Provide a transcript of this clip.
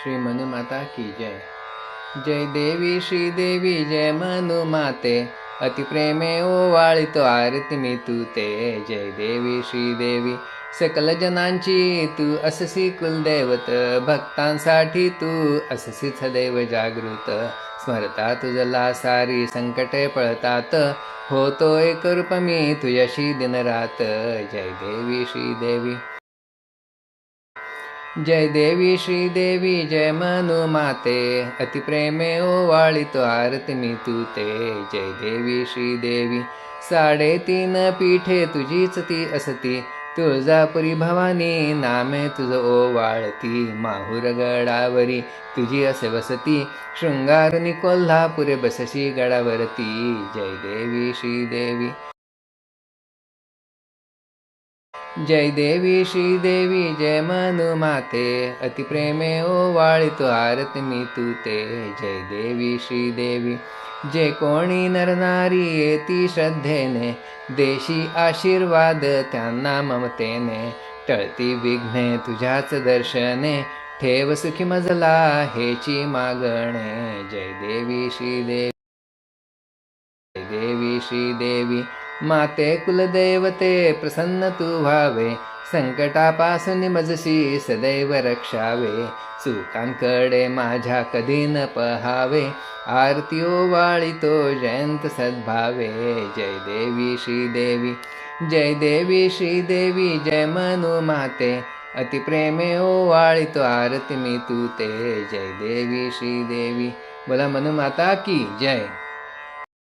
श्री मनुमाता की जय। जय देवी श्री देवी जय मनुमाते, अति प्रेमे ओवाळितो आरती मी तूते। जय देवी श्री देवी सकल जनांची तू अससी कुलदैवत, भक्तांसाठी तू अससी सदैव जागृत। स्मरता तुझला सारी संकटे पळतात, होतो एक रूप मी तुझ्याशी दिनरात। जय देवी श्री देवी जय देवी श्री देवी जय मनुमाते, अति प्रेमे ओवाळितो आरती मी तूते। जय देवी श्री देवी 3.5 पीठे तुझीच ती असती, तुळजापुरी भवानी नामे तुझ ओवाळती। माहुर गडावरी तुझी असे वसती, शृंगारुनी कोल्हापुरे बसशी गडावरती। जय देवी श्री देवी जय देवी श्री देवी जय मनुमाते, अति प्रेमे ओवाळितो आरती मी तूते। जय देवी श्री देवी जे कोणी नरनारी येती श्रद्धेने, देशी आशीर्वाद त्यांना ममतेने। टळती विघ्ने तुझ्याच दर्शने, ठेव सुखी मजला हेची मागणे। जय देवी श्री देवी जय देवी श्री देवी माते कुलदैवते प्रसन्न तू व्हावे, संकटापासून मजशी सदैव रक्षावे। सुखांकडे माझ्या कधी न पहावे, आरती ओवाळितो जयंत सद्भावे। जय देवी श्री देवी जय देवी श्री देवी जय मनुमाते, अति प्रेमे ओवाळितो आरती मी तूते। जय देवी श्री देवी बोला मनुमाता की जय।